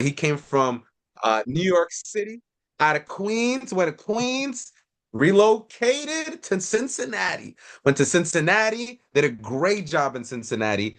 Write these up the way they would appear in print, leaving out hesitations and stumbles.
He came from New York City, out of Queens, went to Queens, relocated to Cincinnati. Went to Cincinnati, did a great job in Cincinnati.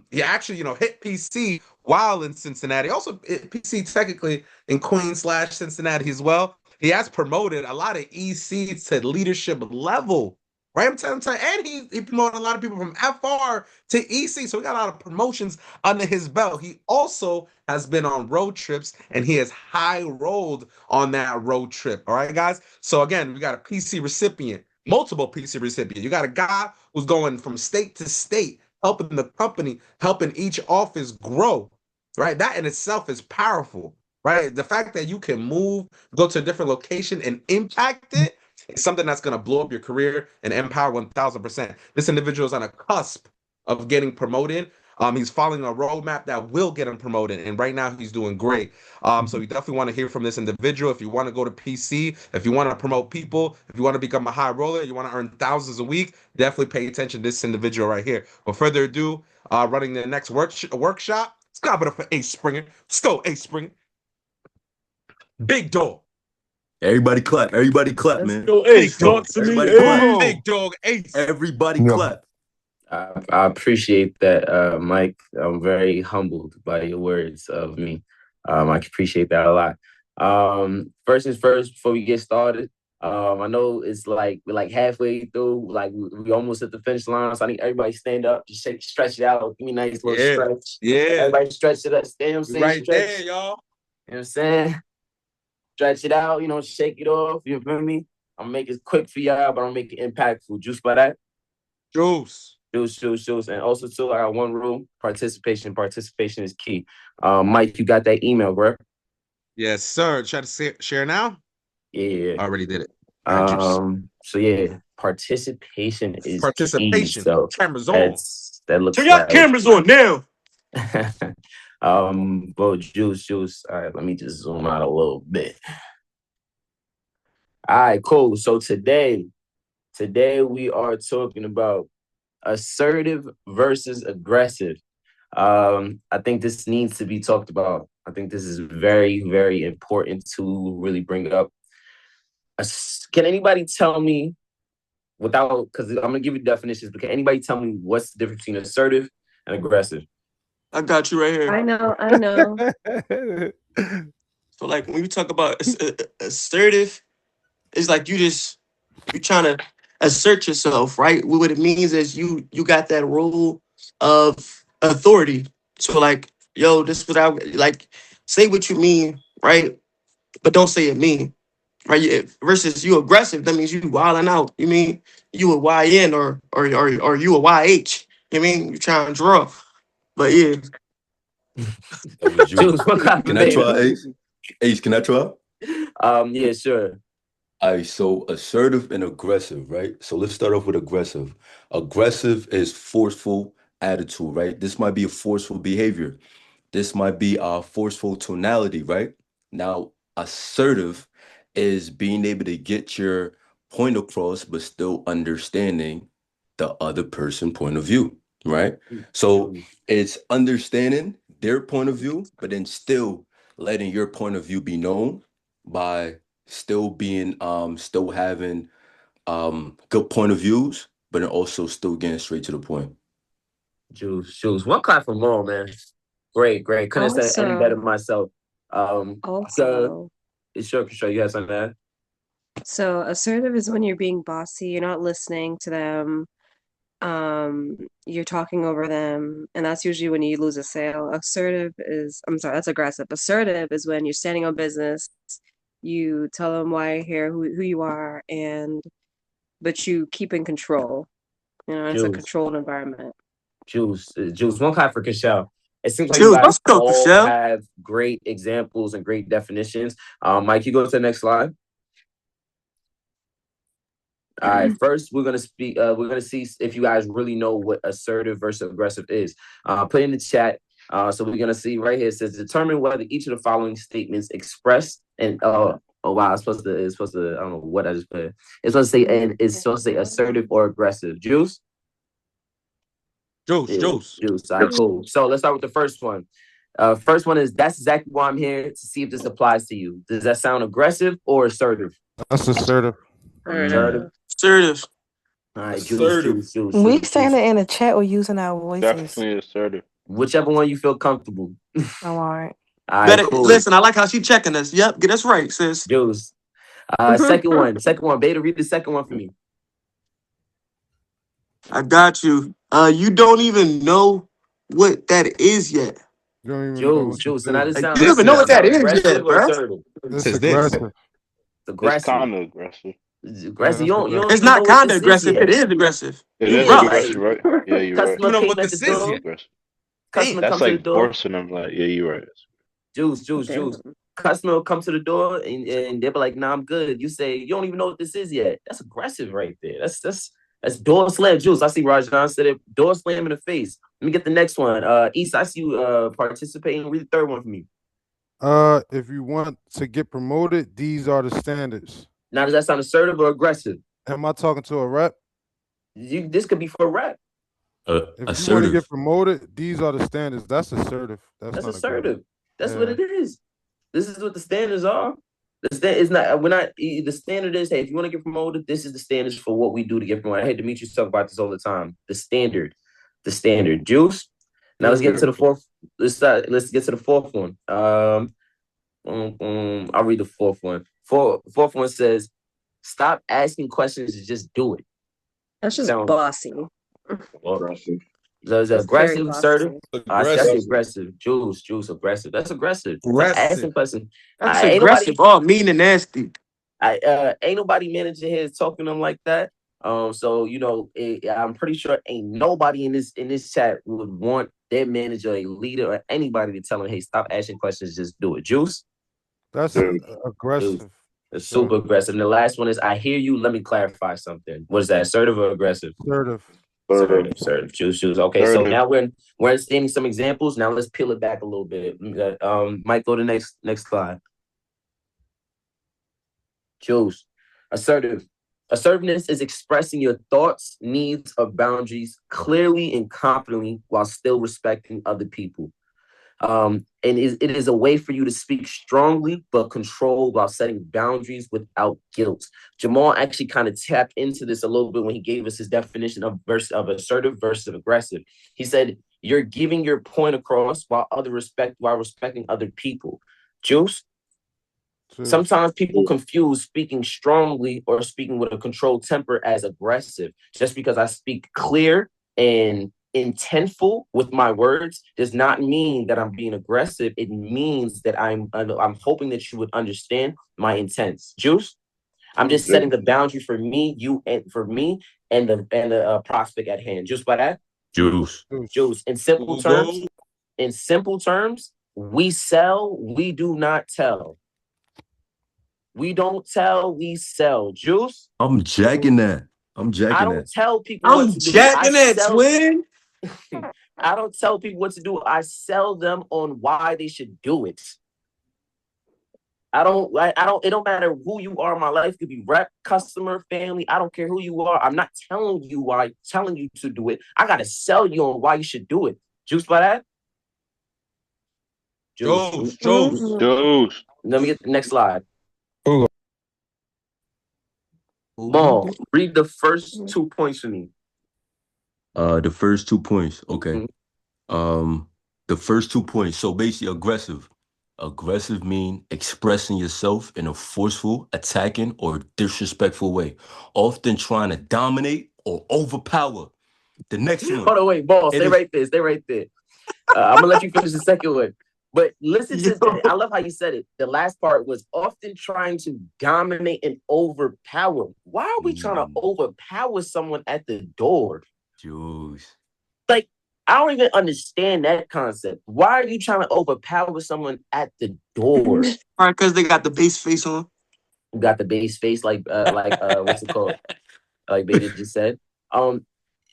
He actually, hit PC while in Cincinnati. Also hit PC technically in Queens slash Cincinnati as well. He has promoted a lot of ECs to leadership level. Right, I'm telling you, and he promoted a lot of people from FR to EC, so we got a lot of promotions under his belt. He also has been on road trips, and he has high rolled on that road trip. All right, guys. So again, we got a PC recipient, multiple PC recipients. You got a guy who's going from state to state, helping the company, helping each office grow. Right, that in itself is powerful. Right, the fact that you can move, go to a different location, and impact it. It's something that's going to blow up your career and empower 1000%. This individual is on a cusp of getting promoted. He's following a roadmap that will get him promoted, and right now he's doing great. So you definitely want to hear from this individual. If you want to go to PC, if you want to promote people, if you want to become a high roller, you want to earn thousands a week, definitely pay attention to this individual right here. Without further ado, running the next workshop. Let's go it up for Ace Springer. Let's go, Ace Springer. Big dog. Everybody clap. Everybody clap, man. Yo, Ace, talk to me. Clap. Big dog, Ace. Everybody clap. I appreciate that, Mike. I'm very humbled by your words of me. I appreciate that a lot. First things first, before we get started, I know it's like we're like halfway through, like we almost at the finish line. So I need everybody stand up, just stretch it out. Give me a nice little stretch. Yeah. Everybody stretch it up. Stand, I'm saying, right stretch. there, y'all. You know what I'm saying? Stretch it out, shake it off. You feel me? I'm gonna make it quick for y'all, but I'm gonna make it impactful. Juice by that? Juice. And also, too, I got one rule: participation. Participation is key. Mike, you got that email, bro? Yes, sir. Try to share now. Yeah, I already did it. So yeah, participation is participation. Key, so cameras on. That looks. Turn your cameras on now. But juice. All right, let me just zoom out a little bit. All right, cool. So today we are talking about assertive versus aggressive. I think this needs to be talked about. I think this is very, very important to really bring up. Can anybody tell me, because I'm gonna give you definitions, but can anybody tell me what's the difference between assertive and aggressive? I got you right here. I know. So like when you talk about assertive, it's like you trying to assert yourself, right? What it means is you got that role of authority. So like, yo, this is what I like. Say what you mean, right? But don't say it mean, right? Versus you aggressive, that means you wilding out. You mean you a YN or you a YH? You mean you trying to draw? But yeah. Can I try, Ace? Ace, can I try? Yeah, sure. All right, so assertive and aggressive, right? So let's start off with aggressive. Aggressive is forceful attitude, right? This might be a forceful behavior. This might be a forceful tonality, right? Now, assertive is being able to get your point across, but still understanding the other person's point of view, right? So it's understanding their point of view, but then still letting your point of view be known by still being still having good point of views, but then also still getting straight to the point. Juice. One clap for Mo, man. Great. Couldn't have said any better myself. Also, sure, you have something to add? So assertive is when you're being bossy, you're not listening to them. You're talking over them, and that's usually when you lose a sale. That's aggressive. Assertive is when you're standing on business, you tell them why you're here, who you are, but you keep in control. It's a controlled environment. Juice. One clap for Kashel. It seems like you guys all have great examples and great definitions. Mike, you go to the next slide. All right, first we're gonna speak. We're gonna see if you guys really know what assertive versus aggressive is. Put in the chat. So we're gonna see right here. It says determine whether each of the following statements express and oh wow, it's supposed to I don't know what I just put. It's supposed to say and it's supposed to say assertive or aggressive. Juice. Juice. All right, cool. So let's start with the first one. First one is that's exactly why I'm here to see if this applies to you. Does that sound aggressive or assertive? That's assertive. Assertive. Assertive. All right, Assertive. We juice, saying juice. it in the chat or using our voices. Definitely assertive. Whichever one you feel comfortable. Oh, all right. All right, Better cool. listen. I like how she checking us. Yep, get us right, sis. Juice. Second one. Beta, read the second one for me. I got you. You don't even know what that is yet. You don't even know what to Juice. And I do. just Like, sound you don't even know what that is aggressive yet, or bro. assertive? It's Says this. aggressive. It's It's aggressive. kind of aggressive. It's aggressive. Yeah, You don't It's even know not what kind of this aggressive. yet. It is aggressive. It Yeah, is Bro, aggressive, right? Yeah, you're right. customer You know came what at the this is It's door. yet. aggressive. Customer That's comes to the like door. forcing them. Like, yeah, you're right. Juice. Damn. Customer will come to the door and they'll be like, "Nah, I'm good." You say, "You don't even know what this is yet." That's aggressive right there. That's door slam. Juice. I see Rajan said it. Door slam in the face. Let me get the next one. East, I see you participating. Read the third one for me. If you want to get promoted, these are the standards. Now, does that sound assertive or aggressive? Am I talking to a rep? This could be for rap. If you want to Assertive. get promoted, these are the standards. That's assertive. That's That's not assertive. aggressive. That's what it is. This is what the standards are. The stand is not. We're not. The standard is, hey, if you want to get promoted, this is the standards for what we do to get promoted. I hate Demetrius talk about this all the time. The standard. Juice. Now let's get to the fourth. Let's get to the fourth one. I'll read the fourth one. Fourth one says, "Stop asking questions and just do it." That's just Sound bossy. Aggressive. Is it That's very aggressive, assertive? bossy. I see, that's Aggressive. aggressive. Juice, aggressive. That's aggressive. Stop Aggressive. asking questions. That's Ain't aggressive. Oh, mean and nasty. ain't nobody manager here is talking to them like that. So you know, I'm pretty sure ain't nobody in this chat would want their manager, a leader, or anybody to tell them, "Hey, stop asking questions, just do it." Juice, That's Dude. aggressive. it's super aggressive. And the last one is, "I hear you. Let me clarify something." What is that? Assertive or aggressive? Assertive. Assertive. Juice. Okay, so now we're understanding some examples. Now let's peel it back a little bit. Mike, go to next slide. Juice. Assertive. Assertiveness is expressing your thoughts, needs, or boundaries clearly and confidently while still respecting other people. And it is a way for you to speak strongly but controlled while setting boundaries without guilt. Jamal actually kind of tapped into this a little bit when he gave us his definition of assertive versus aggressive. He said, "You're giving your point across while respecting other people." Juice. Sometimes people confuse speaking strongly or speaking with a controlled temper as aggressive. Just because I speak clear and intentful with my words does not mean that I'm being aggressive. It means that I'm hoping that you would understand my intents. Juice, I'm just setting the boundary for me, you, and for me, and the prospect at hand. Juice, by that, Juice. Juice. In simple terms, we sell, we do not tell. We don't tell, we sell. Juice? I'm jacking that. I don't tell people what I'm to do. jacking that, twin. I don't tell people what to do. I sell them on why they should do it. It don't matter who you are in my life. It could be rep, customer, family. I don't care who you are. I'm not telling you to do it. I gotta sell you on why you should do it. Juice by that? Juice. Let me get the next slide. Ball, read the first 2 points for me. The first 2 points. Okay. The first 2 points. So basically aggressive. Aggressive mean expressing yourself in a forceful, attacking, or disrespectful way, often trying to dominate or overpower. The next one. Hold on, wait, Ball, stay right there. I'm gonna let you finish the second one. But listen to, I love how you said it. The last part was often trying to dominate and overpower. Why are we trying to overpower someone at the door? Juice. Like, I don't even understand that concept. Why are you trying to overpower someone at the door? All right, because they got the base face on. You got the base face, like what's it called? Like Beta just said.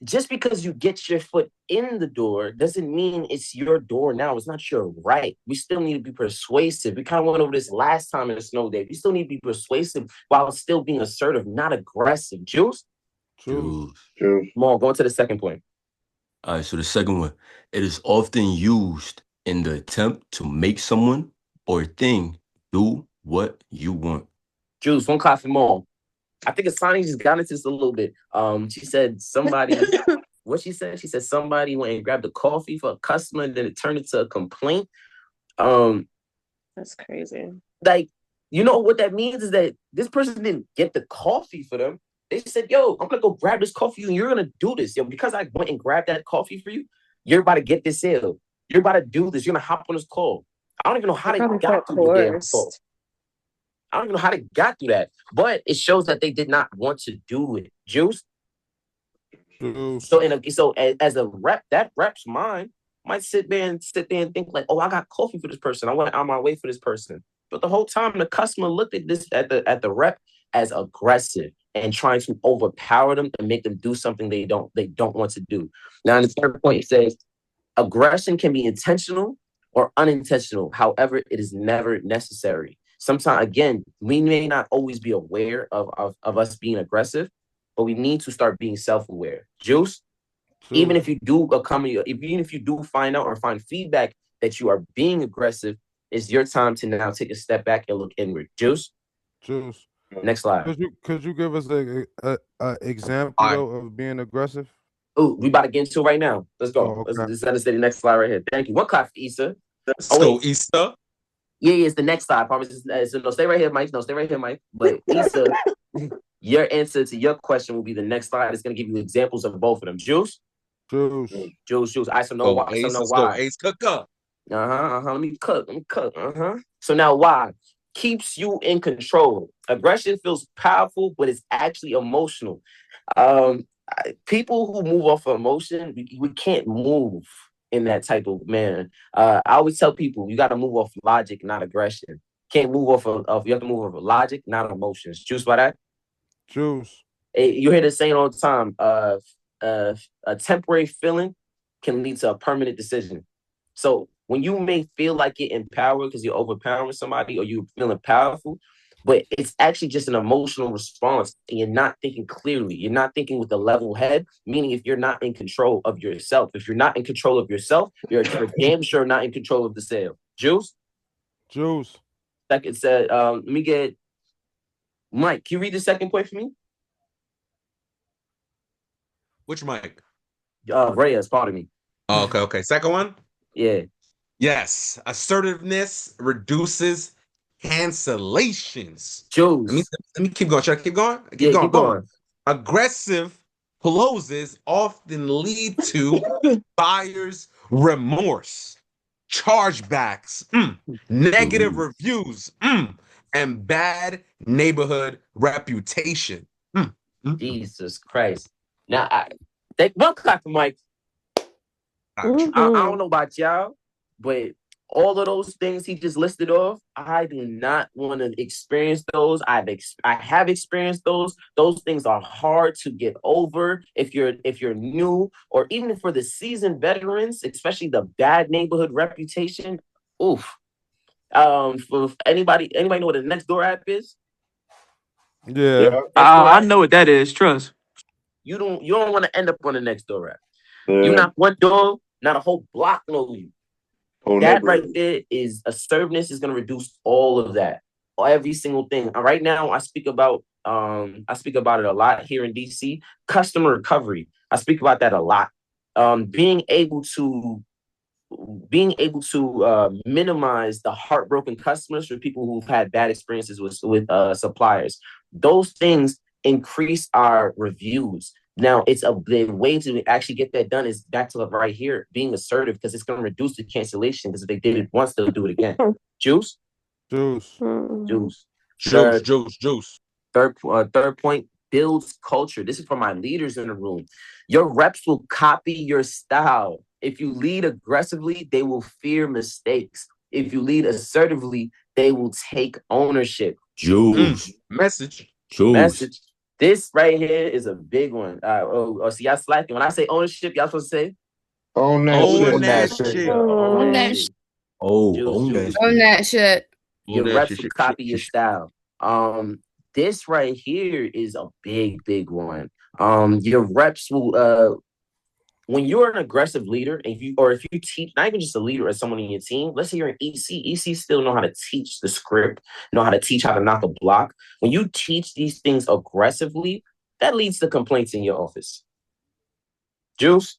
Just because you get your foot in the door doesn't mean it's your door now. It's not your right. We still need to be persuasive. We kind of went over this last time in the snow day. We still need to be persuasive while still being assertive, not aggressive. Juice? Juice. Come on, go to the second point. All right, so the second one, it is often used in the attempt to make someone or thing do what you want. Juice, one coffee more. I think Asani just got into this a little bit. She said somebody, what she said? She said somebody went and grabbed a coffee for a customer, and then it turned into a complaint. That's crazy. Like, you know what that means is that this person didn't get the coffee for them. They said, yo, I'm gonna go grab this coffee and you're gonna do this. Yo, because I went and grabbed that coffee for you, you're about to get this sale. You're about to do this. You're gonna hop on this call. I don't even know how they Probably got felt through the damn call. coerced. I don't even know how they got through that. But it shows that they did not want to do it. Juice. Juice. So as a rep, that rep's mind might sit there and think like, oh, I got coffee for this person. I went on my way for this person. But the whole time the customer looked at this at the rep as aggressive and trying to overpower them and make them do something they don't want to do. Now, in the third point, it says aggression can be intentional or unintentional. However, it is never necessary. Sometimes, again, we may not always be aware of us being aggressive, but we need to start being self-aware. Juice, even if you do even if you do find out or find feedback that you are being aggressive, it's your time to now take a step back and look inward. Juice. Next slide. Could you give us a example though of being aggressive? Oh, we about to get into it right now. Let's go. Oh, okay. Let's understand the next slide right here. Thank you. One clap for Issa. Let's go, Issa. Yeah, it's the next slide. Promise. No, stay right here, Mike. No, stay right here, Mike. But Issa, your answer to your question will be the next slide. It's going to give you examples of both of them. Juice. I so know why. Ace, let's go. Ace, cook up. Let me cook. So now why? Keeps you in control. Aggression feels powerful, but it's actually emotional. People who move off of emotion, we can't move in that type of manner. I always tell people you got to move off logic, not aggression. Can't move off of you have to move off of logic, not emotions. Juice by that? Juice. Hey, you hear the saying all the time. A temporary feeling can lead to a permanent decision. So when you may feel like you're empowered because you're overpowering somebody or you're feeling powerful, but it's actually just an emotional response and you're not thinking clearly. You're not thinking with a level head, meaning if you're not in control of yourself. If you're not in control of yourself, you're damn sure not in control of the sale. Juice? Second said, let me get Mike. Can you read the second point for me? Which Mike? Reyes, pardon me. Oh, okay. Second one? Yeah. Yes. Assertiveness reduces cancellations. Juice. Let me keep going. Should I keep going? Keep going. Aggressive closes often lead to buyer's remorse, chargebacks, negative reviews, and bad neighborhood reputation. Jesus Christ. Now, one clap for Mike. I don't know about y'all, but all of those things he just listed off, I do not want to experience those. I have experienced those. Those things are hard to get over if you're new, or even for the seasoned veterans, especially the bad neighborhood reputation. Oof. For anybody know what the next door app is? Yeah. I know what that is. Trust. You don't want to end up on the next door app. You knock one door, not a whole block know you. That right there is assertiveness is going to reduce all of that, every single thing. Right now, I speak about it a lot here in DC. Customer recovery. I speak about that a lot. Being able to minimize the heartbroken customers for people who've had bad experiences with suppliers. Those things increase our reviews. Now, the way to actually get that done is back to right here, being assertive, because it's going to reduce the cancellation, because if they did it once, they'll do it again. Juice. Third point, builds culture. This is for my leaders in the room. Your reps will copy your style. If you lead aggressively, they will fear mistakes. If you lead assertively, they will take ownership. Message. This right here is a big one. So y'all slacking. When I say ownership, y'all supposed to say? Own that shit. Own that shit. Own that shit. Your reps will copy your style. This right here is a big one. Your reps will when you're an aggressive leader, if you teach, not even just a leader as someone in your team, let's say you're an EC still know how to teach the script, know how to teach how to knock a block. When you teach these things aggressively, that leads to complaints in your office. Juice,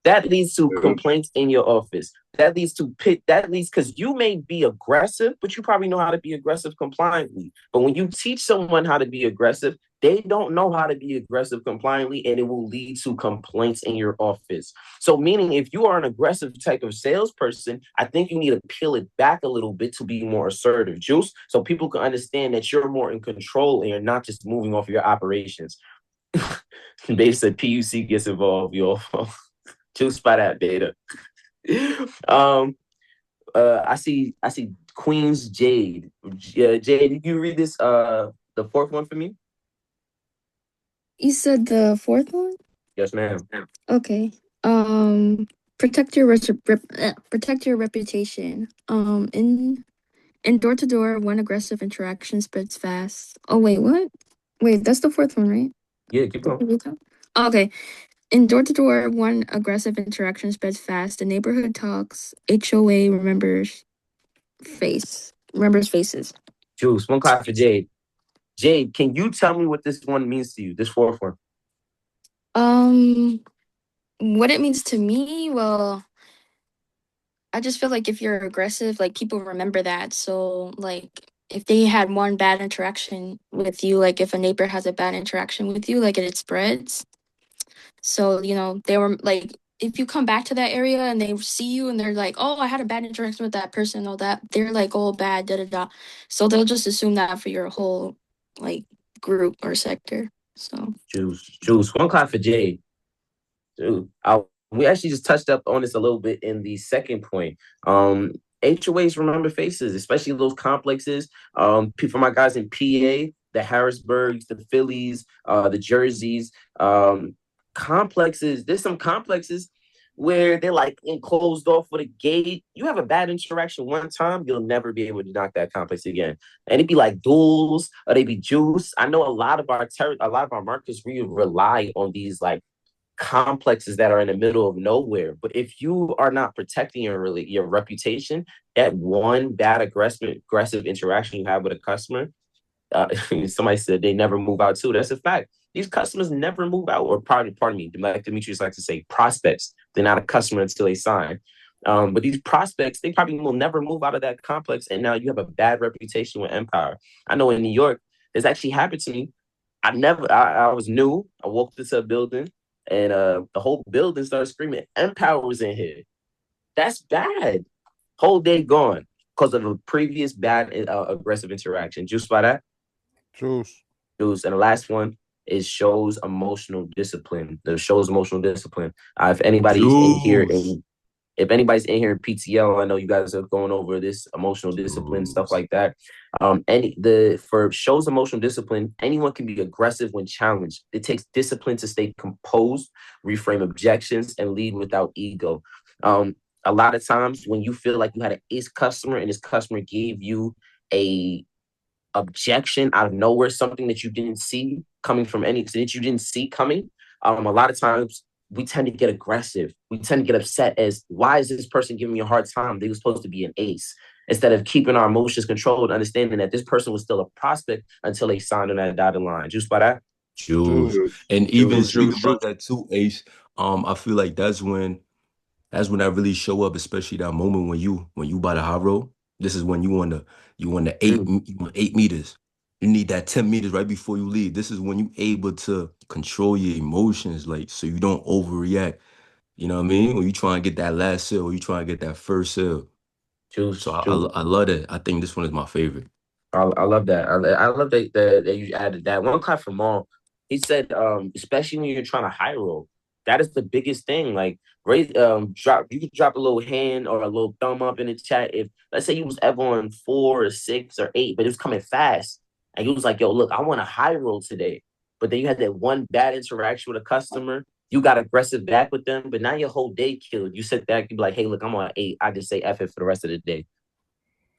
that leads to complaints in your office. That leads because you may be aggressive, but you probably know how to be aggressive compliantly. But when you teach someone how to be aggressive, they don't know how to be aggressive compliantly, and it will lead to complaints in your office. So, meaning if you are an aggressive type of salesperson, I think you need to peel it back a little bit to be more assertive, Juice, so people can understand that you're more in control and you're not just moving off your operations. Basically, PUC gets involved, y'all. Juice by that data. I see Queen's Jade. Jade, can you read this the fourth one for me? You said the fourth one? Yes, ma'am. Okay. Protect your reputation. In door to door, one aggressive interaction spreads fast. Oh wait, what? Wait, that's the fourth one, right? Yeah, keep going. Okay. In door to door, one aggressive interaction spreads fast. The neighborhood talks. HOA remembers faces. Juice, one clap for Jade. Jade, can you tell me what this one means to you? This fourth one. What it means to me, well, I just feel like if you're aggressive, like people remember that. So like if they had one bad interaction with you, like if a neighbor has a bad interaction with you, like it spreads. So, they were like, if you come back to that area and they see you and they're like, oh, I had a bad interaction with that person, all that, they're like, oh, bad, da da da. So they'll just assume that for your whole like group or sector. So Juice, one clap for Jade. Dude, we actually just touched up on this a little bit in the second point. HOAs remember faces, especially those complexes. For my guys in PA, the Harrisburgs, the Phillies, the Jerseys, complexes. There's some complexes where they're like enclosed off with a gate. You have a bad interaction one time, you'll never be able to knock that complex again. And it'd be like duels or they be juice. I know a lot of our markets we rely on these like complexes that are in the middle of nowhere. But if you are not protecting your reputation, that one bad aggressive interaction you have with a customer, somebody said they never move out too. That's a fact. These customers never move out, or pardon me, like Demetrius likes to say, prospects. They're not a customer until they sign. But these prospects, they probably will never move out of that complex. And now you have a bad reputation with Empire. I know in New York, this actually happened to me. I was new. I walked into a building and the whole building started screaming, Empower was in here. That's bad. Whole day gone because of a previous bad aggressive interaction. Juice by that? Juice. And the last one is shows emotional discipline. If anybody's in here if anybody's in here in PTL, I know you guys are going over this emotional discipline, stuff like that. For shows emotional discipline, anyone can be aggressive when challenged. It takes discipline to stay composed, reframe objections, and lead without ego. A lot of times when you feel like you had an ace customer and this customer gave you a objection out of nowhere, something that you didn't see coming a lot of times we tend to get aggressive. We tend to get upset as, why is this person giving me a hard time? They were supposed to be an ace. Instead of keeping our emotions controlled, understanding that this person was still a prospect until they signed on that dotted line. Juice by that? Juice. And even speaking about that too, Ace, I feel like that's when I really show up, especially that moment when you buy the high road. This is when you want the 8 meters. You need that 10 meters right before you leave. This is when you able to control your emotions, like, so you don't overreact. You know what I mean? When you try and get that last sale, or you try and get that first sale. So I love that. I think this one is my favorite. I love that. I love that you added that. One clap from Maul. He said, especially when you're trying to high roll, that is the biggest thing. Like, you could drop a little hand or a little thumb up in the chat. If let's say you was ever on 4 or 6 or 8, but it was coming fast, and you was like, "Yo, look, I want a high roll today," but then you had that one bad interaction with a customer. You got aggressive back with them, but now your whole day killed. You sit there, you be like, "Hey, look, I'm on 8. I just say F it for the rest of the day."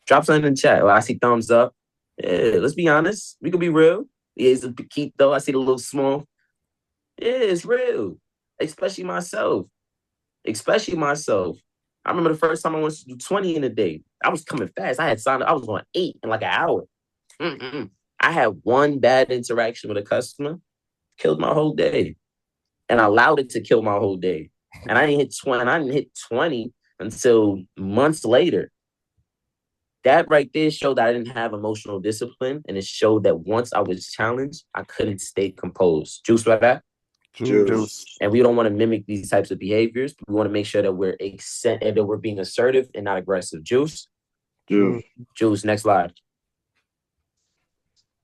Drop something in the chat. Well, I see thumbs up. Yeah, let's be honest. We can be real. Yeah, it's a keep though. I see the little small. Yeah, it's real. Especially myself. especially myself. I remember the first time I went to do 20 in a day. I was coming fast. I had signed up. I was on 8 in like an hour. I had one bad interaction with a customer, killed my whole day, and I allowed it to kill my whole day. And I didn't hit 20. I didn't hit 20 until months later. That right there showed that I didn't have emotional discipline, and it showed that once I was challenged, I couldn't stay composed. Juice about that? Juice. And we don't want to mimic these types of behaviors. We want to make sure that we're being assertive and not aggressive. Juice? Juice. Juice, next slide.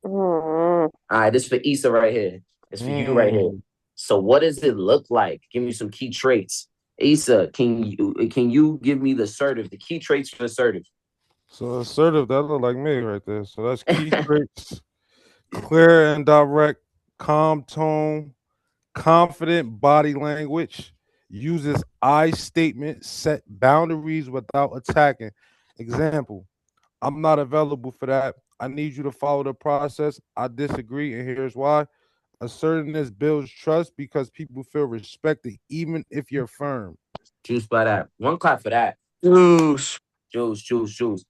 All right, this is for Issa right here. It's for you right here. So what does it look like? Give me some key traits. Issa, can you give me the key traits for assertive? So assertive, that look like me right there. So that's key traits: clear and direct, calm tone, confident body language, uses I statements, set boundaries without attacking. Example: I'm not available for that. I need you to follow the process. I disagree, and here's why. Assertiveness builds trust because people feel respected, even if you're firm. Juice by that. One clap for that. Juice. Juice.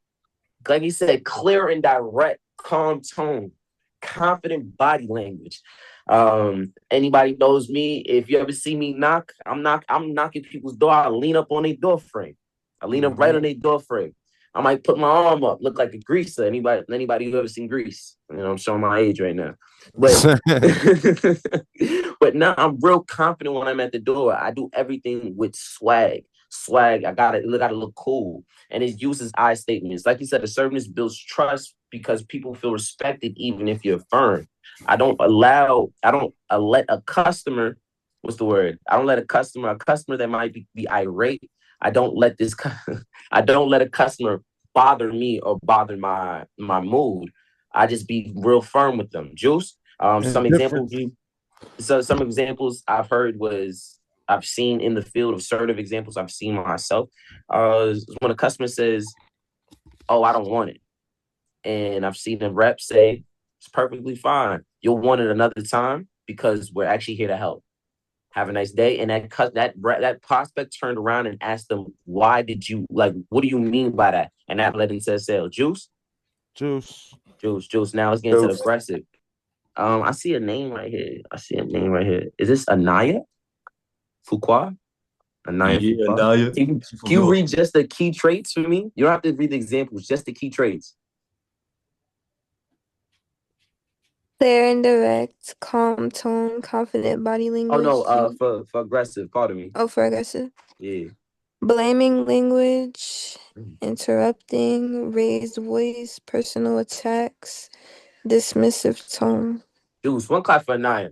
Like you said, clear and direct, calm tone, confident body language. Anybody knows me, if you ever see me knock, I'm knocking people's door. I lean up on their door frame. I lean up right on their door frame. I might put my arm up, look like a greaser. Anybody who ever seen Grease? You know, I'm showing my age right now. But but now I'm real confident when I'm at the door. I do everything with swag. I gotta look cool. And it uses I statements. Like you said, assertiveness builds trust because people feel respected even if you're firm. I don't let a customer, what's the word? I don't let a customer that might be irate. I don't let a customer bother me or bother my mood. I just be real firm with them. Juice. Some examples I've heard I've seen in the field of assertive examples I've seen myself. When a customer says, "Oh, I don't want it," and I've seen a rep say, "It's perfectly fine. You'll want it another time because we're actually here to help. Have a nice day." And that prospect turned around and asked them, "Why did you what do you mean by that?" And that led into a sale. Juice. Now let's get into the aggressive. I see a name right here. Is this Anaya Fuqua? Anaya Fuqua? Anaya. Can you read just the key traits for me? You don't have to read the examples, just the key traits. Clear and direct, calm tone, confident body language. Oh no, for aggressive, pardon me. Oh, for aggressive. Yeah. Blaming language, interrupting, raised voice, personal attacks, dismissive tone. Juice, one clap for Anaya.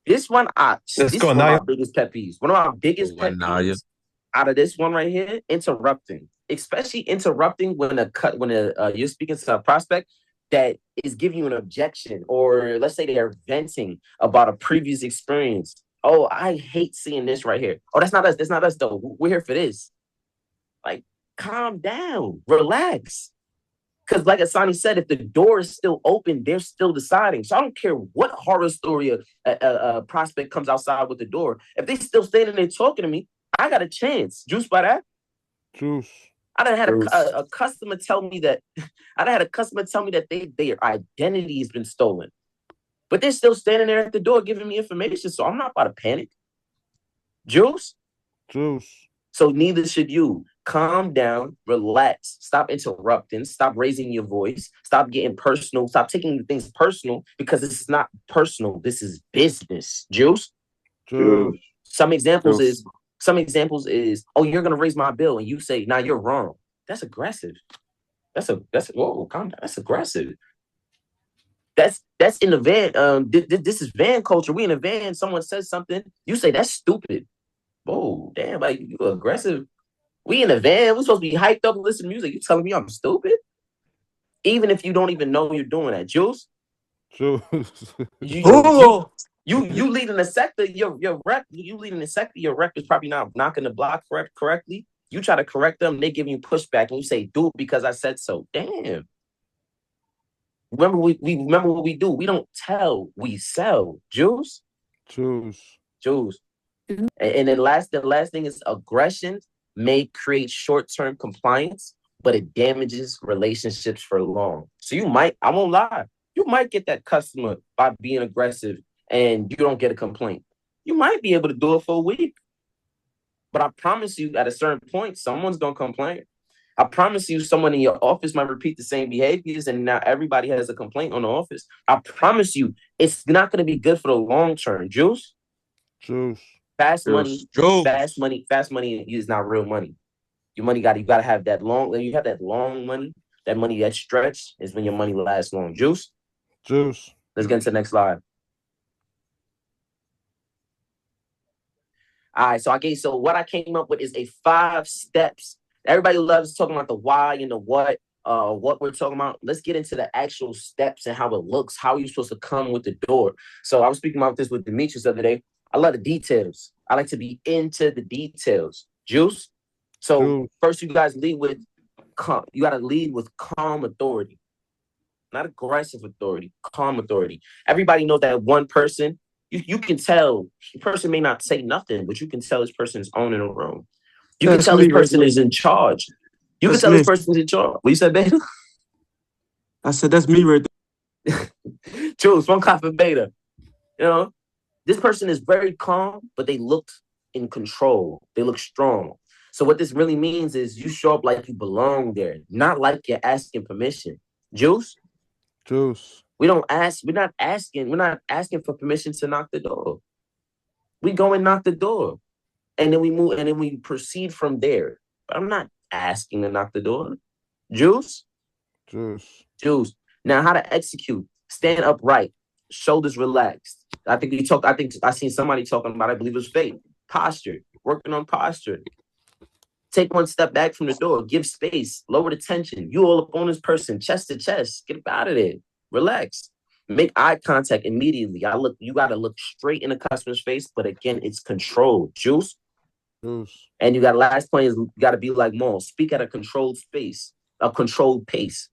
This one, this is one of my biggest pet peeves. One of my biggest pet peeves out of this one right here, interrupting. Especially interrupting when you're speaking to a prospect that is giving you an objection, or let's say they're venting about a previous experience. Oh, I hate seeing this right here. Oh, that's not us. That's not us though. We're here for this. Like, calm down, relax. Because like Asani said, if the door is still open, they're still deciding. So I don't care what horror story a prospect comes outside with the door. If they still standing there talking to me, I got a chance. Juice by that? Juice. I done had a customer tell me that their identity has been stolen. But they're still standing there at the door giving me information, so I'm not about to panic. Juice? So neither should you. Calm down, relax, stop interrupting, stop raising your voice, stop getting personal, stop taking things personal, because this is not personal, this is business. Juice? Some examples is, oh, you're gonna raise my bill, and you say, nah, you're wrong. That's aggressive. Whoa, calm down. That's aggressive. That's in the van. This is van culture. We in a van, someone says something, you say that's stupid. Whoa, damn, like you aggressive. We in a van. We're supposed to be hyped up and listen to music. You telling me I'm stupid? Even if you don't even know you're doing that, Juice. You leading the sector. Your rep. You leading the sector. Your rep is probably not knocking the block correctly. You try to correct them. They give you pushback, and you say, "Do it because I said so." Damn. Remember we remember what we do. We don't tell. We sell. Juice. And then the last thing is aggression may create short-term compliance, but it damages relationships for long. So you might, I won't lie, you might get that customer by being aggressive and you don't get a complaint. You might be able to do it for a week. But I promise you, at a certain point, someone's gonna complain. I promise you, someone in your office might repeat the same behaviors, and now everybody has a complaint on the office. I promise you, it's not gonna be good for the long term. Juice, Juice. fast money, Juice. fast money is not real money. Your money you gotta have that long. When you have that long money, that money that stretch is when your money lasts long. Juice. Juice. Let's get into the next slide. All right, so what I came up with is a 5 steps. Everybody loves talking about the why and the what we're talking about. Let's get into the actual steps and how it looks, how you're supposed to come with the door. So I was speaking about this with Demetrius the other day. I love the details. I like to be into the details. Juice. So Juice. first you guys lead with you gotta lead with calm authority. Not aggressive authority, calm authority. Everybody knows that one person, you can tell the person may not say nothing, but you can tell this person is owning a room. You can That's tell this me right person there. is in charge. You can That's tell me. this person's in charge. What you said, Beta? I said that's me right there. Choose one copy for Beta. You know, this person is very calm, but they look in control. They look strong. So what this really means is you show up like you belong there, not like you're asking permission. Juice? Juice. We're not asking for permission to knock the door. We go and knock the door. And then we move and then we proceed from there. But I'm not asking to knock the door. Juice? Juice. Juice. Now how to execute. Stand upright. Shoulders relaxed. I think I seen somebody talking about, I believe it was Faith. Posture. Working on posture. Take one step back from the door. Give space. Lower the tension. You all up on this person, chest to chest. Get out of there. Relax. Make eye contact immediately. You gotta look straight in the customer's face, but again, it's controlled. Juice. Juice. And you got last point is you gotta be like Maul. Speak at a controlled space, a controlled pace.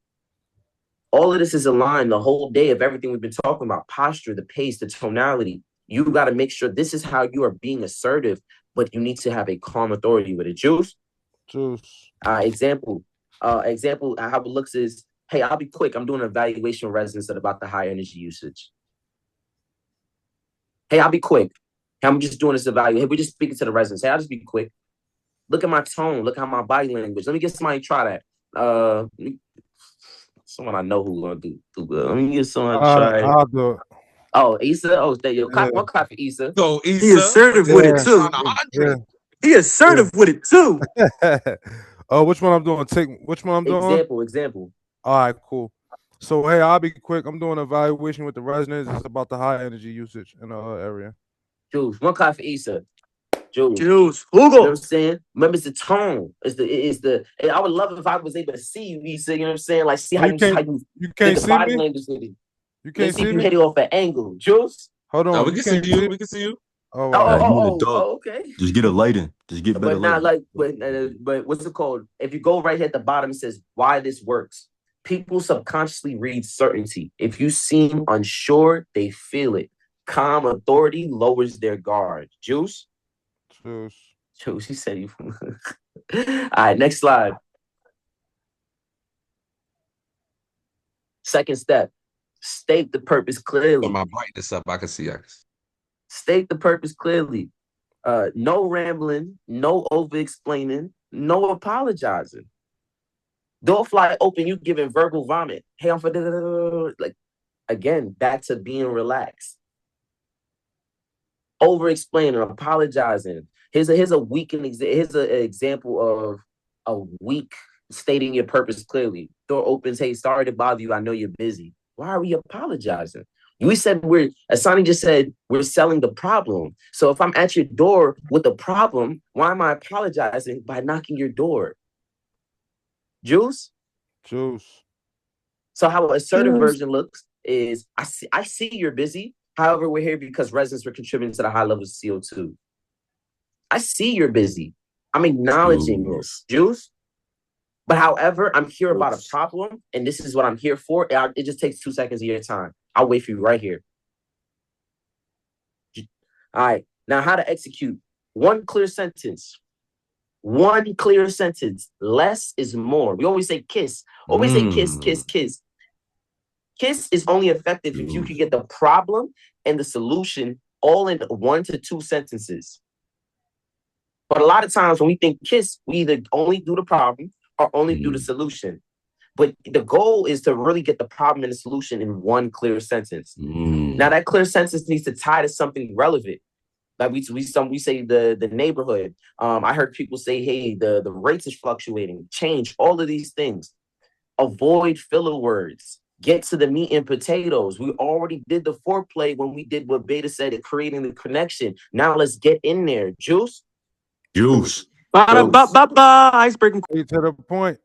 All of this is aligned the whole day of everything we've been talking about. Posture, the pace, the tonality. You gotta make sure this is how you are being assertive, but you need to have a calm authority with it. Juice. Juice. Example, how it looks is, hey, I'll be quick. I'm doing an evaluation of residents about the high energy usage. Hey, I'll be quick. Hey, I'm just doing this evaluation. Hey, we're just speaking to the residents. Hey, I'll just be quick. Look at my tone. Look at my body language. Let me get somebody to try that. Someone I know who's gonna do good. Let me get someone to try it. I'll do it. Oh, Issa. Oh, there you go. Yeah. One clap for Issa. Go, Issa. He assertive with it too. On 100. He assertive with it too. Oh, which one I'm doing? Which one I'm doing? Example. All right, cool. So hey, I'll be quick. I'm doing an evaluation with the residents. It's about the high energy usage in the area. Jules, one clap for Issa. Jules. Jules. You know Hugo. what I'm saying? Remember, it's the tone. And I would love if I was able to see you, Issa. You know what I'm saying? Like, see how you can't see body me? language with it. You can't see if you me? hit it off an angle. Jules? Hold on. No, we can see you. We can see you. Okay. Just get a lighting. Just get better But not lighting. but what's it called? If you go right here at the bottom, it says why this works. People subconsciously read certainty. If you seem unsure, they feel it. Calm authority lowers their guard. Juice? Juice, he said you. All right, next slide. Second step, state the purpose clearly. Put my brightness up. I can see. State the purpose clearly. No rambling, no over-explaining, no apologizing. Door fly open, you giving verbal vomit. Hey, I'm for like again, back to being relaxed. Over-explaining, apologizing. Here's an example of a weak stating your purpose clearly. Door opens, hey, sorry to bother you. I know you're busy. Why are we apologizing? We said Asani just said we're selling the problem. So if I'm at your door with a problem, why am I apologizing by knocking your door? Juice? Juice. So how an assertive version looks is I see you're busy. However, we're here because residents were contributing to the high levels of CO2. I see you're busy. I'm acknowledging this. Juice? But however, I'm here about a problem, and this is what I'm here for. It just takes 2 seconds of your time. I'll wait for you right here. All right. Now, how to execute one clear sentence. One clear sentence. Less is more. We always say kiss. Always say kiss, kiss, kiss. Kiss is only effective if you can get the problem and the solution all in 1 to 2 sentences. But a lot of times when we think kiss, we either only do the problem or only do the solution. But the goal is to really get the problem and the solution in one clear sentence. Now, that clear sentence needs to tie to something relevant. Like we say the neighborhood. I heard people say, hey, the rates is fluctuating, change, all of these things. Avoid filler words. Get to the meat and potatoes. We already did the foreplay when we did what Beta said, creating the connection. Now let's get in there. Juice? Juice. Icebreaking. To the point.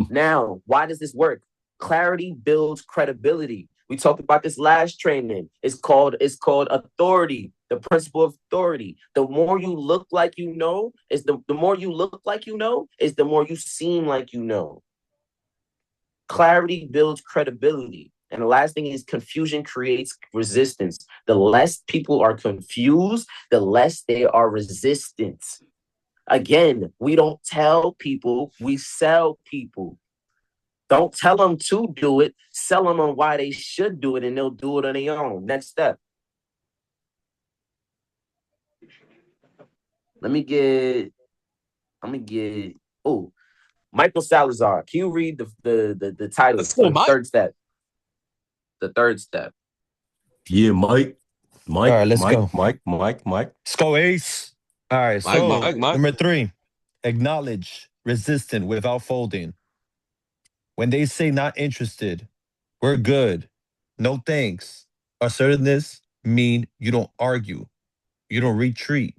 Now, why does this work? Clarity builds credibility. We talked about this last training. It's called authority, the principle of authority. The more you look like you know, is the more you look like you know, is the more you seem like you know. Clarity builds credibility. And the last thing is confusion creates resistance. The less people are confused, the less they are resistant. Again, we don't tell people, we sell people. Don't tell them to do it. Sell them on why they should do it, and they'll do it on their own. Next step. I'm gonna get, Michael Salazar. Can you read the title for the third step? The third step. Yeah, Mike. All right, let's go. Mike. Let's go, Ace. All right, so number 3, acknowledge, resistant without folding. When they say not interested, we're good, no thanks. Assertiveness mean you don't argue, you don't retreat,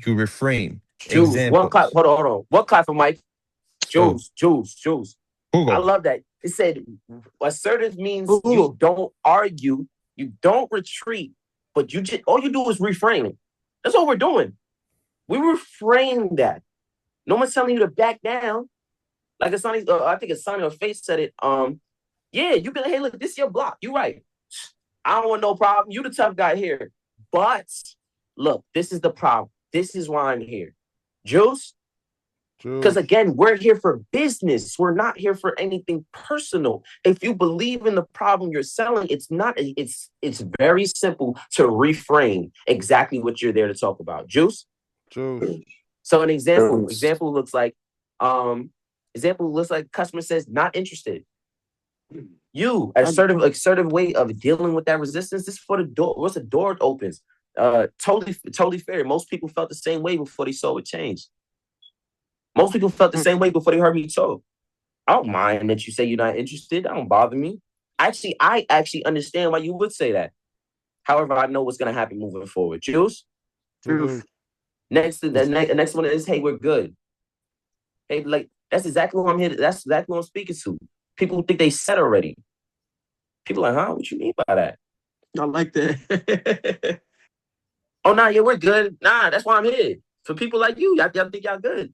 you refrain. Jules, one clap. Hold on. One clap for Mike. Jules. I love that. It said assertive means you don't argue, you don't retreat, but you just all you do is reframe it. That's what we're doing. We reframe that. No one's telling you to back down. Like Asani, I think Asani or Faith said it. Yeah, you can. Hey, look, this is your block. You're right. I don't want no problem. You the tough guy here. But look, this is the problem. This is why I'm here. Juice? Because again, we're here for business. We're not here for anything personal. If you believe in the problem you're selling, it's very simple to reframe exactly what you're there to talk about. Juice? So an example looks like customer says not interested. You assertive way of dealing with that resistance. This is for the door. Once the door opens, totally fair. Most people felt the same way before they saw it change. Most people felt the same way before they heard me talk. I don't mind that you say you're not interested. That don't bother me. I actually understand why you would say that. However, I know what's gonna happen moving forward. Juice? Next one is, hey, we're good. Hey, like that's exactly what I'm here. That's exactly what I'm speaking to. People think they said already. People are like, huh? What you mean by that? I like that. Oh, nah, yeah, we're good. Nah, that's why I'm here. For people like you, y'all think y'all good.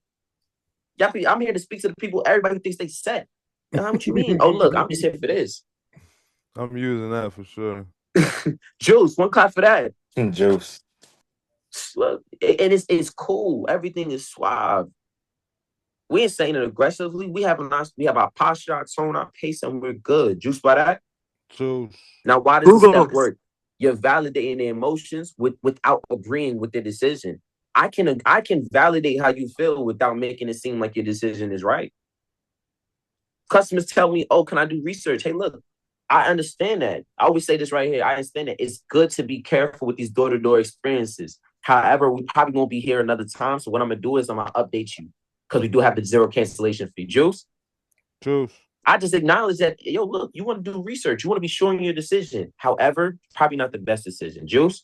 I'm here to speak to the people. Everybody thinks they set. What you mean? Oh, look, I'm just here for this. I'm using that for sure. Juice, one clap for that. Juice. Look, and it's cool. Everything is suave. We ain't saying it aggressively. We have our posture, our tone, our pace, and we're good. Juice by that? Juice. Now, why does this step work? You're validating the emotions without agreeing with the decision. I can validate how you feel without making it seem like your decision is right. Customers tell me, oh, can I do research? Hey, look, I understand that. I always say this right here. I understand that it's good to be careful with these door-to-door experiences. However, we probably won't be here another time. So what I'm going to do is I'm going to update you because we do have the 0 cancellation fee. Juice? I just acknowledge that, yo, look, you want to do research. You want to be sure in your decision. However, probably not the best decision. Juice?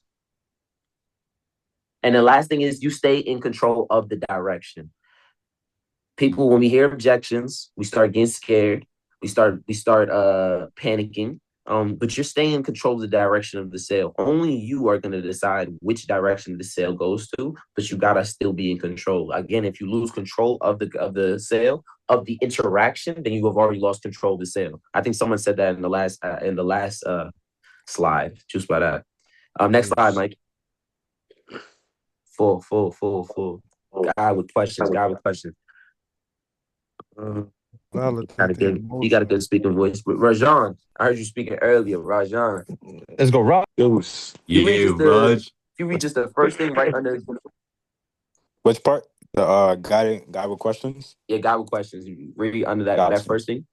And the last thing is you stay in control of the direction. People, when we hear objections, we start getting scared. We start panicking. But you're staying in control of the direction of the sale. Only you are going to decide which direction the sale goes to, but you got to still be in control. Again, if you lose control of the sale, of the interaction, then you have already lost control of the sale. I think someone said that in the last slide. Just by that. Next slide, Mike. Full. Guy with questions. Validate He got a emotion. good speaking voice. But Rajan, I heard you speaking earlier. Rajan, Let's go, Rob. Deuce. you read Yeah, just the Raj. you read just the first thing right under Which part? The guy with questions. yeah, guy with questions. You read under that Gotcha. first thing.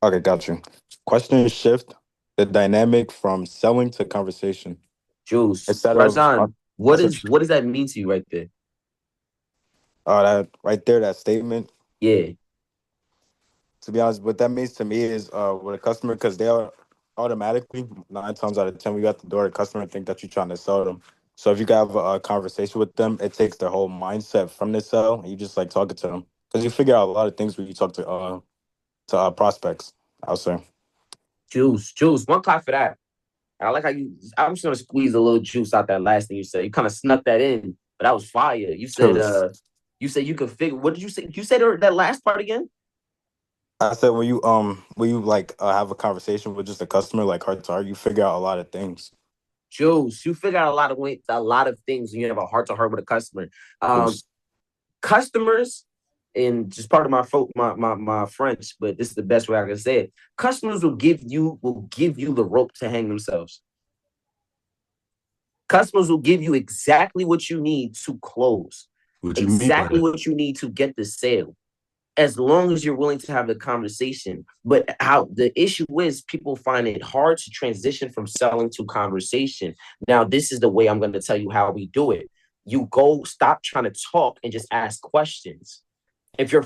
Okay, got you. Questions shift the dynamic from selling to conversation. Juice. Instead of Rajan, what does that mean to you right there? that right there, that statement. Yeah. To be honest, what that means to me is with a customer, because they are automatically 9 times out of 10 we got the door, the customer think that you're trying to sell them. So if you can have a conversation with them, it takes their whole mindset from the sell, and you just like talking to them because you figure out a lot of things when you talk to prospects. I'll say. Juice. One clap for that. I like how I'm just gonna squeeze a little juice out that last thing you said. You kind of snuck that in, but that was fire. Truth. You said you could figure. What did you say? You said that last part again. I said when you like have a conversation with just a customer like heart to heart, you figure out a lot of things. Juice, you figure out a lot of things when you have a heart to heart with a customer. Customers, and just part of my French, but this is the best way I can say it. Customers will give you the rope to hang themselves. Customers will give you exactly what you need to close, What you mean by exactly that? what you need to get the sale, as long as you're willing to have the conversation. But how the issue is, people find it hard to transition from selling to conversation. Now, this is the way I'm going to tell you how we do it. You stop trying to talk and just ask questions. If you're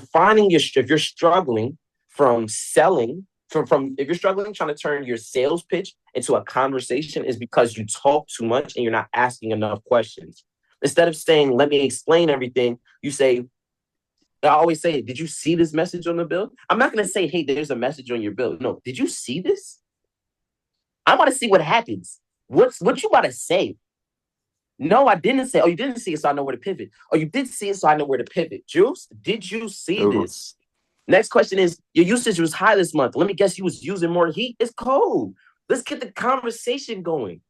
struggling from selling, if you're struggling trying to turn your sales pitch into a conversation, is because you talk too much and you're not asking enough questions. Instead of saying, let me explain everything, you say, I always say, did you see this message on the bill? I'm not going to say, hey, there's a message on your bill. No, did you see this? I want to see what happens. What you about to say? No, I didn't say. Oh, you didn't see it, so I know where to pivot. Oh, you did see it, so I know where to pivot. Juice, did you see this? Next question is, your usage was high this month. Let me guess, you was using more heat. It's cold. Let's get the conversation going.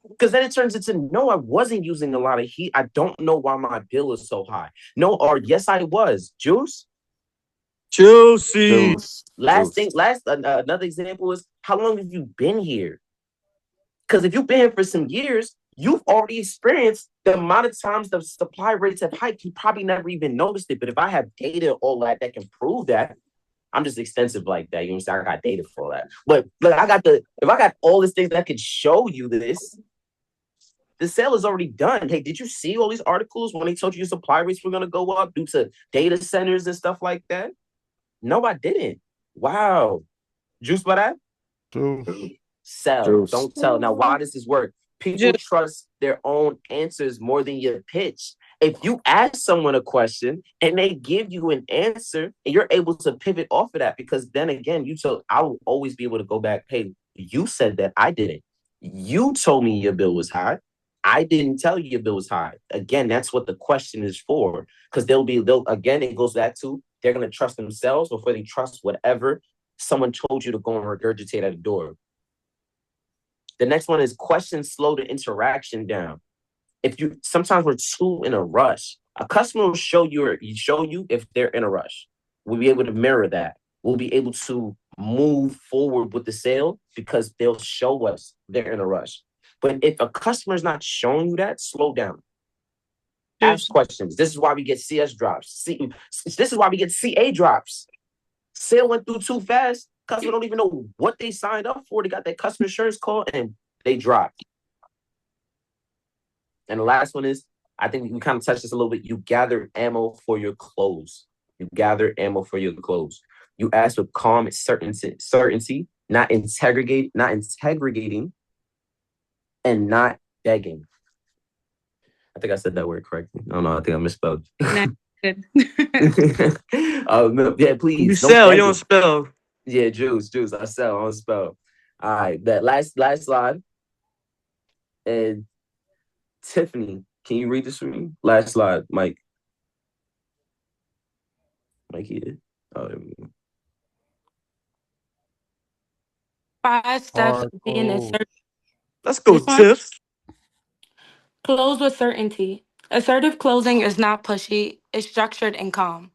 Because then it turns into, no, I wasn't using a lot of heat. I don't know why my bill is so high. No, or yes, I was. Juice? Juicy. Another example is, how long have you been here? Because if you've been here for some years, you've already experienced the amount of times the supply rates have hiked. You probably never even noticed it. But if I have data, all that can prove that, I'm just extensive like that. You know what I'm saying? I got data for that. But look, if I got all these things that could show you this, the sale is already done. Hey, did you see all these articles when they told you your supply rates were going to go up due to data centers and stuff like that? No, I didn't. Wow. Juice by that? Juice. Sell. Don't tell. Now, why does this work? People Juice. trust their own answers more than your pitch. If you ask someone a question and they give you an answer and you're able to pivot off of that, because then again, I will always be able to go back. Hey, you said that, I didn't. You told me your bill was high. I didn't tell you your bill was high. Again, that's what the question is for. Because again, it goes back to, they're going to trust themselves before they trust whatever someone told you to go and regurgitate at the door. The next one is, questions slow the interaction down. Sometimes we're too in a rush. A customer will show you if they're in a rush. We'll be able to mirror that. We'll be able to move forward with the sale because they'll show us they're in a rush. But if a customer is not showing you that, slow down. Ask questions. This is why we get CS drops. This is why we get CA drops. Sale went through too fast. Customer don't even know what they signed up for. They got that customer insurance call and they dropped. And the last one is, I think we kind of touched this a little bit. You gather ammo for your close. You ask with calm certainty, not integrating, and not begging. I think I said that word correctly. I don't know. I think I misspelled. Good. Yeah, please. You sell, you don't spell. Yeah, juice. I sell, I don't spell. All right, that last slide. And Tiffany, can you read this for me? Last slide, Mike. Mike here. Oh, there we go. 5 steps of being Hardcore. assertive. Let's go, Tiff. Close with certainty. Assertive closing is not pushy, it's structured and calm.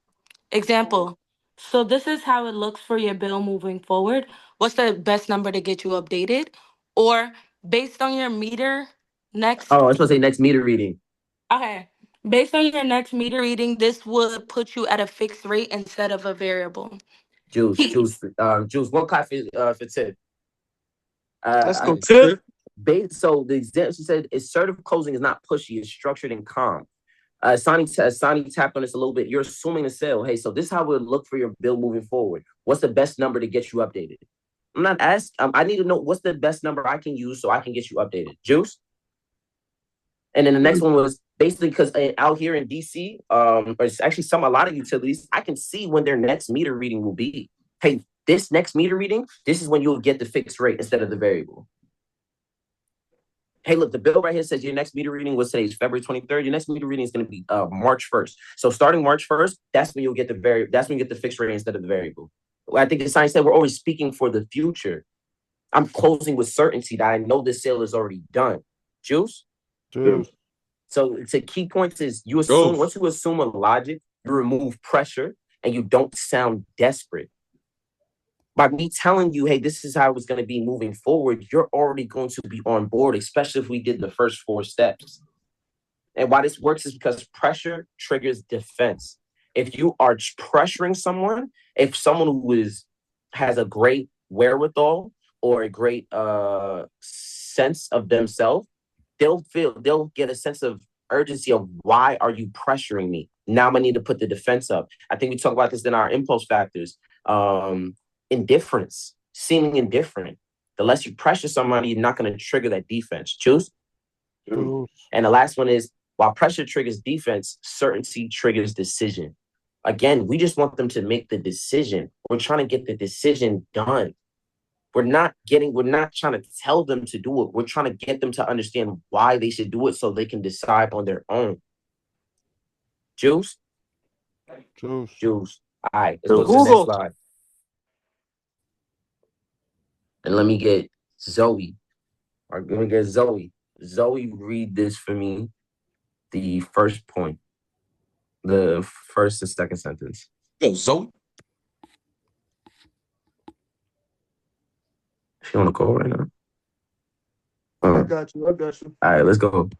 Example. So this is how it looks for your bill moving forward. What's the best number to get you updated? Or based on your meter next. Oh, I was supposed to say next meter reading. Okay. Based on your next meter reading, this would put you at a fixed rate instead of a variable. Juice, one clap for tip. Let's go, I, Tip. so the example she said assertive closing is not pushy, it's structured and calm. Sonny tapped on this a little bit. You're assuming a sale. Hey, so this is how it would look for your bill moving forward. What's the best number to get you updated? I'm not asking. I need to know what's the best number I can use so I can get you updated. Juice. And then the next one was basically because out here in DC, or it's actually a lot of utilities, I can see when their next meter reading will be. Hey, this next meter reading, this is when you'll get the fixed rate instead of the variable. Hey, look, the bill right here says your next meter reading was today's February 23rd. Your next meter reading is going to be March 1st. So starting March 1st, that's when you'll get that's when you get the fixed rate instead of the variable. I think the science said we're always speaking for the future. I'm closing with certainty that I know this sale is already done. Juice? Juice. So the key points is you assume, once you assume a logic, you remove pressure and you don't sound desperate. By me telling you, hey, this is how it's going to be moving forward, you're already going to be on board, especially if we did the first 4 steps. And why this works is because pressure triggers defense. If you are pressuring someone, if someone who has a great wherewithal or a great sense of themselves, they'll get a sense of urgency of why are you pressuring me? Now I need to put the defense up. I think we talk about this in our impulse factors. Indifference, seeming indifferent. The less you pressure somebody, you're not going to trigger that defense. Choose. And the last one is, while pressure triggers defense, certainty triggers decision. Again, we just want them to make the decision. We're trying to get the decision done. We're not trying to tell them to do it. We're trying to get them to understand why they should do it so they can decide on their own. Juice? Juice. All right, let's go to the next slide. And let me get Zoe. All right, let me get Zoe. Zoe, read this for me. The first point. The first and second sentence. Yo, Zoe. She on the call right now? I got you. All right, let's go.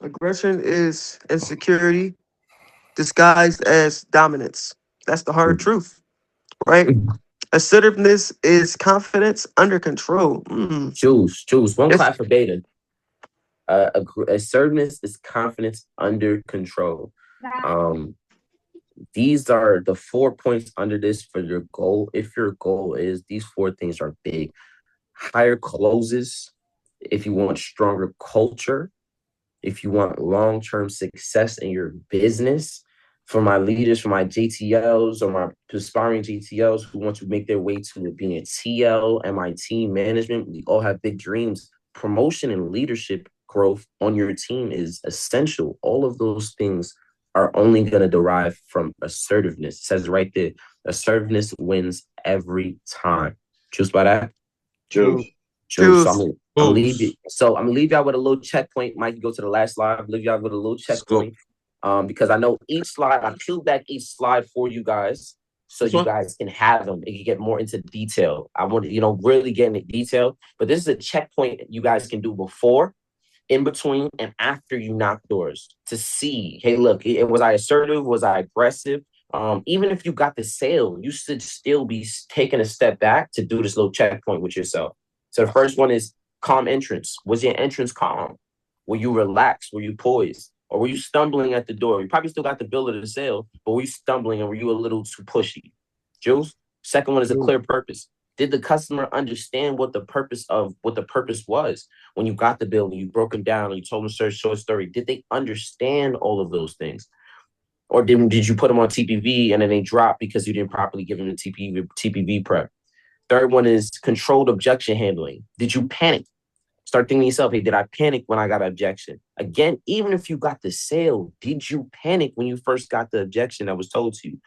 Aggression is insecurity disguised as dominance. That's the hard truth, right? Assertiveness is confidence under control. Choose. One clap for beta. Assertiveness is confidence under control. These are the 4 points under this for your goal. If your goal is, these 4 things are big. Higher closes, if you want stronger culture, if you want long-term success in your business. For my leaders, for my JTLs or my aspiring JTLs who want to make their way to being a TL and my team management, we all have big dreams. Promotion and leadership growth on your team is essential. All of those things are only going to derive from assertiveness. It says right there, assertiveness wins every time. Choose by that? Juice. So I'm gonna leave you. So I'm gonna leave y'all with a little checkpoint. Mike, go to the last slide. I'll leave y'all with a little checkpoint. Because I know each slide, I peeled back each slide for you guys so you guys can have them and you get more into detail. I want to, really get into detail. But this is a checkpoint you guys can do before, in between, and after you knock doors to see, hey, look, was I assertive? Was I aggressive? Even if you got the sale, you should still be taking a step back to do this little checkpoint with yourself. So the first one is calm entrance. Was your entrance calm? Were you relaxed? Were you poised? Or were you stumbling at the door? You probably still got the bill of the sale, but were you stumbling and were you a little too pushy? Jules? Second one is a clear purpose. Did the customer understand what the purpose was? When you got the bill and you broke them down and you told them a short story, did they understand all of those things? Or did you put them on TPV and then they dropped because you didn't properly give them the TPV prep? Third one is controlled objection handling. Did you panic? Start thinking to yourself, hey, did I panic when I got an objection? Again, even if you got the sale, did you panic when you first got the objection that was told to you?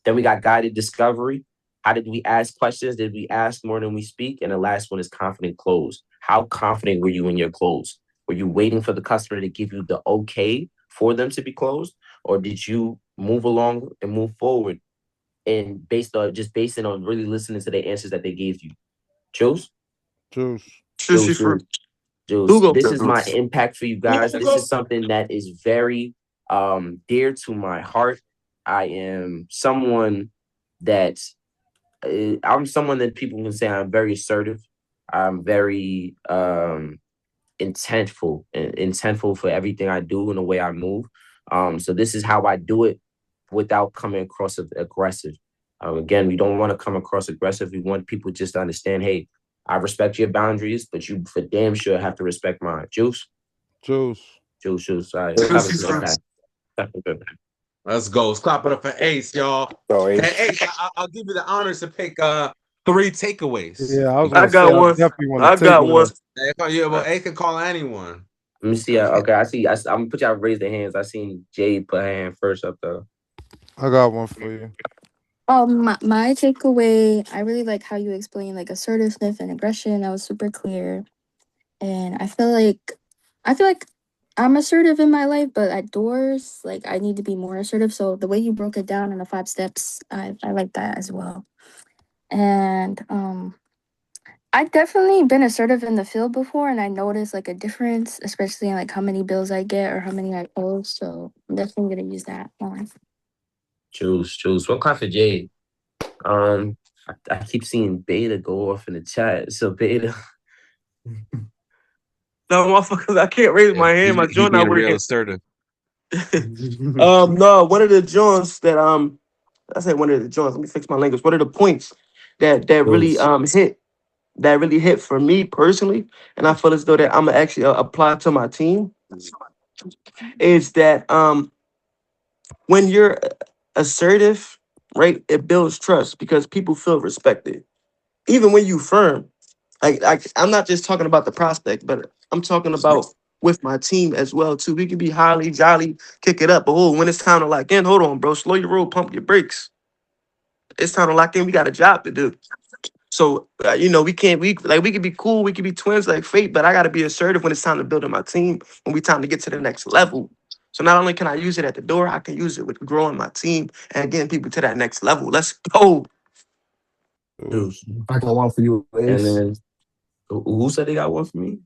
Then we got guided discovery. How did we ask questions? Did we ask more than we speak? And the last one is confident close. How confident were you in your close? Were you waiting for the customer to give you the okay for them to be closed, or did you move along and move forward and basing on really listening to the answers that they gave you? Juice? Juice. Juice, For Juice. Google. This is my impact for you guys. This is something that is very dear to my heart. I am someone that I'm someone that people can say I'm very assertive. I'm very intentful for everything I do and the way I move. So this is how I do it without coming across as aggressive. Again, we don't want to come across aggressive. We want people just to understand, hey, I respect your boundaries, but you for damn sure have to respect mine. Juice? Juice. Juice. All right. Juicy fruits. Let's go. Let's clap it up for Ace, y'all. So And Ace. Ace, I'll give you the honors to pick 3 takeaways. Yeah, I was I gonna say got I one. definitely want I to take got one. away. Yeah, well, Ace can call anyone. Let me see. Okay, I see. I'm gonna put y'all raise their hands. I seen Jade put her hand first up though. I got one for you. My takeaway, I really like how you explained like assertiveness and aggression. That was super clear. And I feel like I'm assertive in my life, but at doors, like I need to be more assertive. So the way you broke it down in the 5 steps, I like that as well. And I've definitely been assertive in the field before, and I noticed like a difference, especially in like how many bills I get or how many I close. So I'm definitely gonna use that more. Juice. One clap for Jade. I keep seeing Beta go off in the chat. So Beta. No, motherfuckers, I can't raise my hand. My He joint not being real working. assertive. No, one of the joints that I said one of the joints. Let me fix my language. One of the points that really Juice. hit for me personally, and I feel as though that I'm gonna actually apply to my team is that when you're assertive, right, it builds trust because people feel respected. Even when you firm, like I'm not just talking about the prospect, but I'm talking about with my team as well too. We can be highly jolly, kick it up, but when it's time to lock in, hold on, bro, slow your roll, pump your brakes. It's time to lock in. We got a job to do. So we can't we could be cool, we could be twins like fate, but I got to be assertive when it's time to build in my team, when we time to get to the next level. So not only can I use it at the door, I can use it with growing my team and getting people to that next level. Let's go. Juice. I got one for you, And Ace. then who said they got one for me?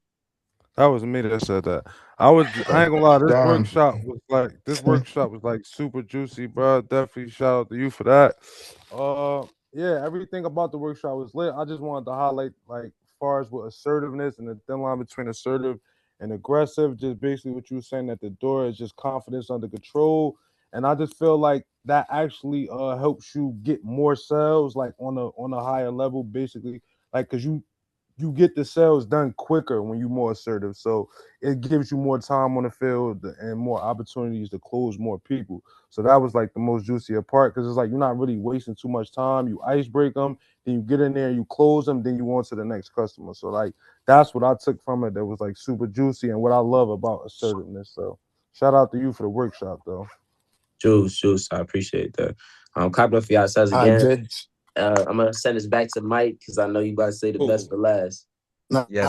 That was me that said that. I ain't gonna lie, Damn. this workshop was like super juicy, bro. Definitely shout out to you for that. Yeah, everything about the workshop was lit. I just wanted to highlight like far as with assertiveness and the thin line between assertive and aggressive, just basically what you were saying at the door is just confidence under control. And I just feel like that actually helps you get more sales like on a higher level, basically. Like cause you get the sales done quicker when you're more assertive. So it gives you more time on the field and more opportunities to close more people. So that was like the most juicier part because it's like you're not really wasting too much time. You ice break them, then you get in there, you close them, then you on to the next customer. So like that's what I took from it that was like super juicy and what I love about assertiveness. So shout out to you for the workshop though. Juice. I appreciate that. Clap up for y'all says I again. did. I'm gonna send this back to Mike because I know you guys say the best for last. No, Yes.